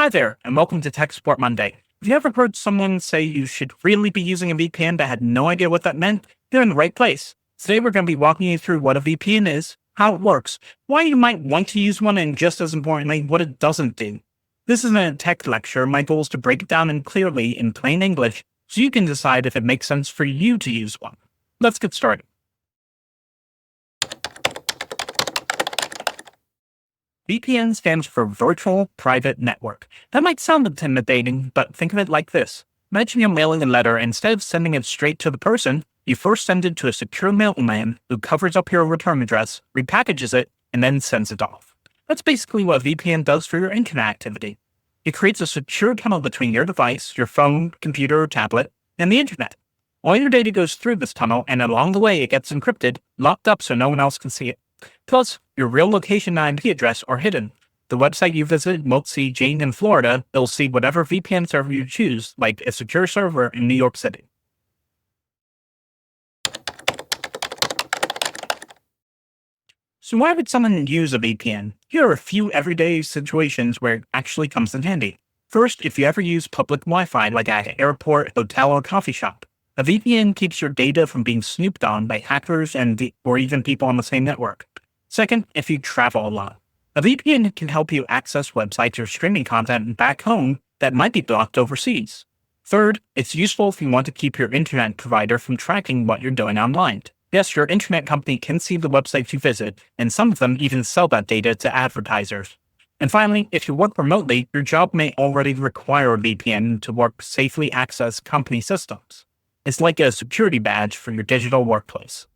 Hi there, and welcome to Tech Support Monday. Have you ever heard someone say you should really be using a VPN but had no idea what that meant? You're in the right place. Today we're going to be walking you through what a VPN is, how it works, why you might want to use one, and just as importantly, what it doesn't do. This isn't a tech lecture. My goal is to break it down and clearly in plain English so you can decide if it makes sense for you to use one. Let's get started. VPN stands for Virtual Private Network. That might sound intimidating, but think of it like this. Imagine you're mailing a letter, and instead of sending it straight to the person, you first send it to a secure mailman who covers up your return address, repackages it, and then sends it off. That's basically what VPN does for your internet activity. It creates a secure tunnel between your device, your phone, computer, or tablet, and the internet. All your data goes through this tunnel, and along the way it gets encrypted, locked up so no one else can see it. Plus, your real location and IP address are hidden. The website you visit won't see Jane in Florida. It'll see whatever VPN server you choose, like a secure server in New York City. So why would someone use a VPN? Here are a few everyday situations where it actually comes in handy. First, if you ever use public Wi-Fi like at an airport, hotel, or coffee shop, a VPN keeps your data from being snooped on by hackers or even people on the same network. Second, if you travel a lot, a VPN can help you access websites or streaming content back home that might be blocked overseas. Third, it's useful if you want to keep your internet provider from tracking what you're doing online. Yes, your internet company can see the websites you visit, and some of them even sell that data to advertisers. And finally, if you work remotely, your job may already require a VPN to safely access company systems. It's like a security badge for your digital workplace.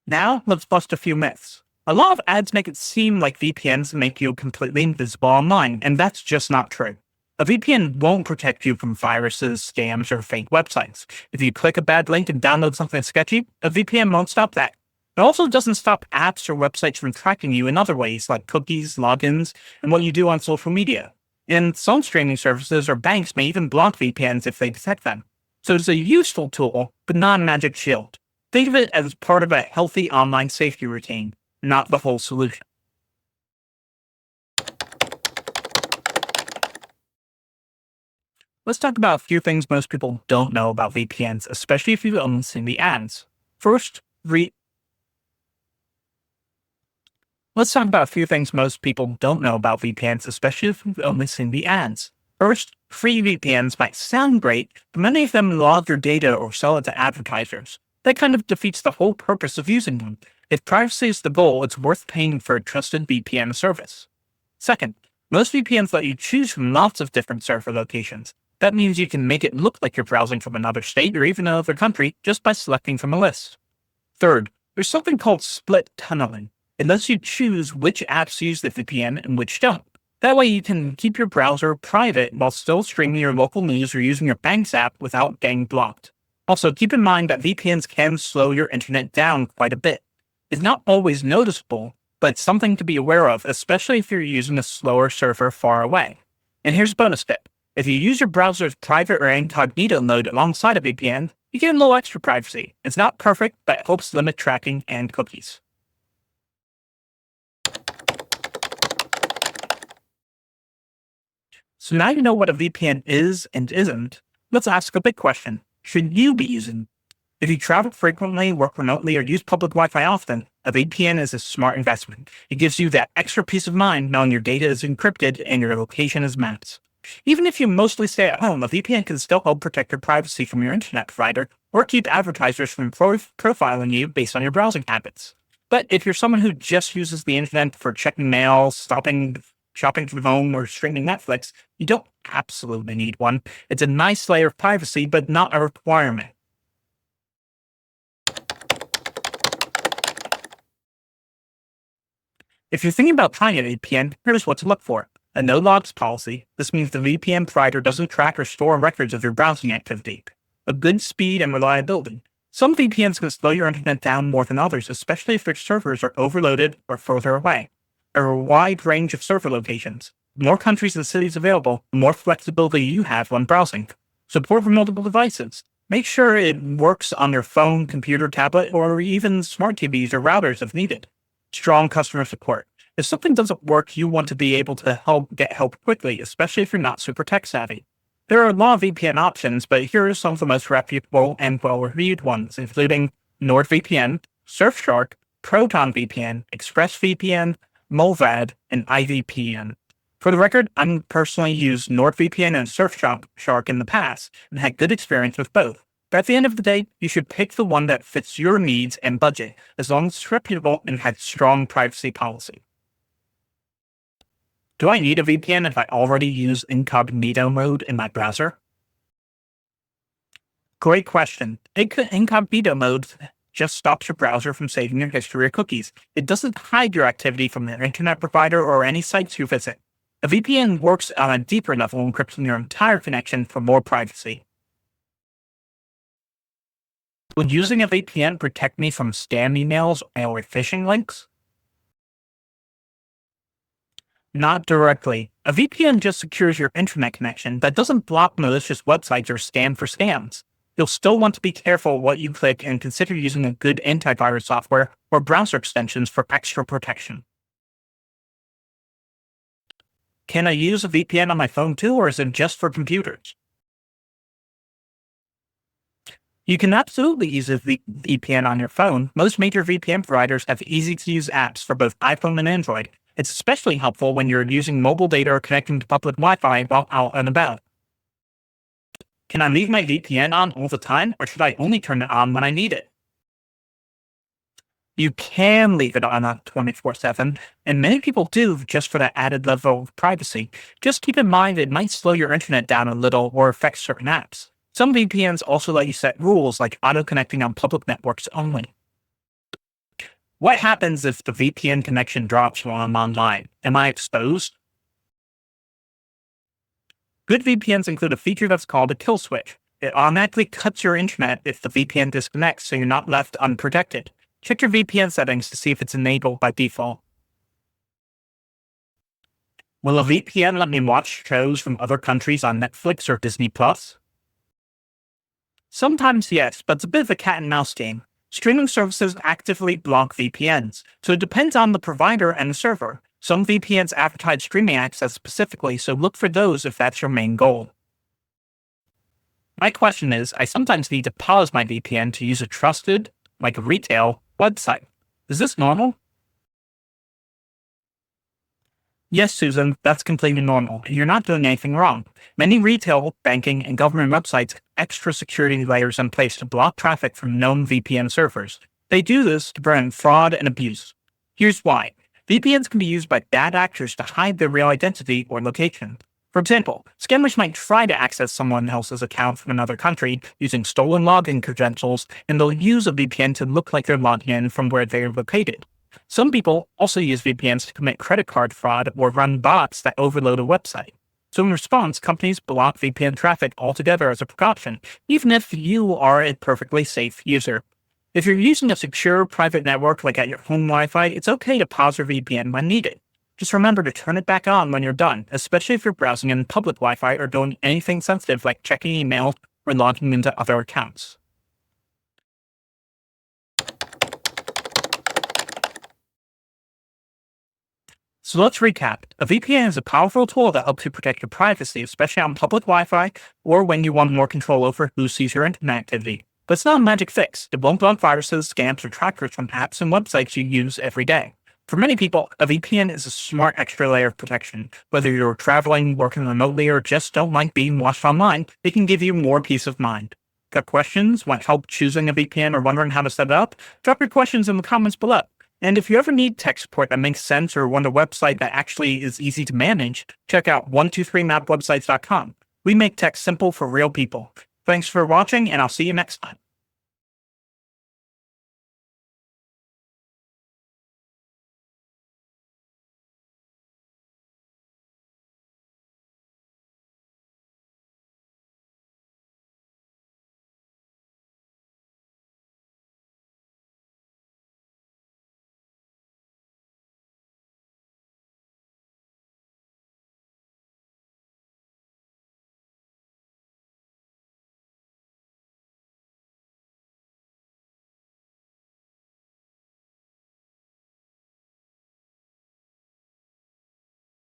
Now, let's bust a few myths. A lot of ads make it seem like VPNs make you completely invisible online, and that's just not true. A VPN won't protect you from viruses, scams, or fake websites. If you click a bad link and download something sketchy, a VPN won't stop that. It also doesn't stop apps or websites from tracking you in other ways, like cookies, logins, and what you do on social media. And some streaming services or banks may even block VPNs if they detect them. So it's a useful tool, but not a magic shield. Think of it as part of a healthy online safety routine, not the whole solution. Let's talk about a few things most people don't know about VPNs, especially if you've only seen the ads. First, Let's talk about a few things most people don't know about VPNs, especially if you've only seen the ads. First, free VPNs might sound great, but many of them log your data or sell it to advertisers. That kind of defeats the whole purpose of using them. If privacy is the goal, it's worth paying for a trusted VPN service. Second, most VPNs let you choose from lots of different server locations. That means you can make it look like you're browsing from another state or even another country just by selecting from a list. Third, there's something called split tunneling. It lets you choose which apps use the VPN and which don't. That way you can keep your browser private while still streaming your local news or using your bank's app without getting blocked. Also, keep in mind that VPNs can slow your internet down quite a bit. It's not always noticeable, but it's something to be aware of, especially if you're using a slower server far away. And here's a bonus tip. If you use your browser's private or incognito mode alongside a VPN, you get a little extra privacy. It's not perfect, but it helps limit tracking and cookies. So now you know what a VPN is and isn't. Let's ask a big question. Should you be using? If you travel frequently, work remotely, or use public Wi-Fi often, a VPN is a smart investment. It gives you that extra peace of mind knowing your data is encrypted and your location is mapped. Even if you mostly stay at home, a VPN can still help protect your privacy from your internet provider or keep advertisers from profiling you based on your browsing habits. But if you're someone who just uses the internet for checking mail, shopping from home, or streaming Netflix, you don't absolutely need one. It's a nice layer of privacy, but not a requirement. If you're thinking about trying a VPN, here's what to look for. A no-logs policy. This means the VPN provider doesn't track or store records of your browsing activity. A good speed and reliability. Some VPNs can slow your internet down more than others, especially if your servers are overloaded or further away. A wide range of server locations. The more countries and cities available, the more flexibility you have when browsing. Support for multiple devices. Make sure it works on your phone, computer, tablet, or even smart TVs or routers if needed. Strong customer support. If something doesn't work, you want to be able to get help quickly, especially if you're not super tech savvy. There are a lot of VPN options, but here are some of the most reputable and well-reviewed ones, including NordVPN, Surfshark, ProtonVPN, ExpressVPN, Mullvad, and IVPN. For the record, I've personally used NordVPN and Surfshark in the past and had good experience with both. But at the end of the day, you should pick the one that fits your needs and budget, as long as it's reputable and has strong privacy policy. Do I need a VPN if I already use incognito mode in my browser? Great question. Incognito mode just stops your browser from saving your history or cookies. It doesn't hide your activity from the internet provider or any sites you visit. A VPN works on a deeper level, encrypting your entire connection for more privacy. Would using a VPN protect me from scam emails or phishing links? Not directly. A VPN just secures your internet connection, but doesn't block malicious websites or scan for scams. You'll still want to be careful what you click and consider using a good antivirus software or browser extensions for extra protection. Can I use a VPN on my phone too, or is it just for computers? You can absolutely use a VPN on your phone. Most major VPN providers have easy-to-use apps for both iPhone and Android. It's especially helpful when you're using mobile data or connecting to public Wi-Fi while out and about. Can I leave my VPN on all the time, or should I only turn it on when I need it? You can leave it on 24/7, and many people do just for that added level of privacy. Just keep in mind it might slow your internet down a little or affect certain apps. Some VPNs also let you set rules like auto-connecting on public networks only. What happens if the VPN connection drops while I'm online? Am I exposed? Good VPNs include a feature that's called a kill switch. It automatically cuts your internet if the VPN disconnects, so you're not left unprotected. Check your VPN settings to see if it's enabled by default. Will a VPN let me watch shows from other countries on Netflix or Disney+? Sometimes yes, but it's a bit of a cat and mouse game. Streaming services actively block VPNs, so it depends on the provider and the server. Some VPNs advertise streaming access specifically, so look for those if that's your main goal. My question is, I sometimes need to pause my VPN to use a trusted, like a retail, website. Is this normal? Yes, Susan, that's completely normal. You're not doing anything wrong. Many retail, banking, and government websites have extra security layers in place to block traffic from known VPN servers. They do this to prevent fraud and abuse. Here's why. VPNs can be used by bad actors to hide their real identity or location. For example, scammers might try to access someone else's account from another country using stolen login credentials, and they'll use a VPN to look like they're logging in from where they're located. Some people also use VPNs to commit credit card fraud or run bots that overload a website. So in response, companies block VPN traffic altogether as a precaution, even if you are a perfectly safe user. If you're using a secure private network like at your home Wi-Fi, it's okay to pause your VPN when needed. Just remember to turn it back on when you're done, especially if you're browsing in public Wi-Fi or doing anything sensitive like checking email or logging into other accounts. So let's recap. A VPN is a powerful tool that helps you protect your privacy, especially on public Wi-Fi or when you want more control over who sees your internet activity. But it's not a magic fix. It won't block viruses, scams, or trackers from apps and websites you use every day. For many people, a VPN is a smart extra layer of protection. Whether you're traveling, working remotely, or just don't like being watched online, it can give you more peace of mind. Got questions? Want help choosing a VPN or wondering how to set it up? Drop your questions in the comments below. And if you ever need tech support that makes sense or want a website that actually is easy to manage, check out 123mapwebsites.com. We make tech simple for real people. Thanks for watching, and I'll see you next time.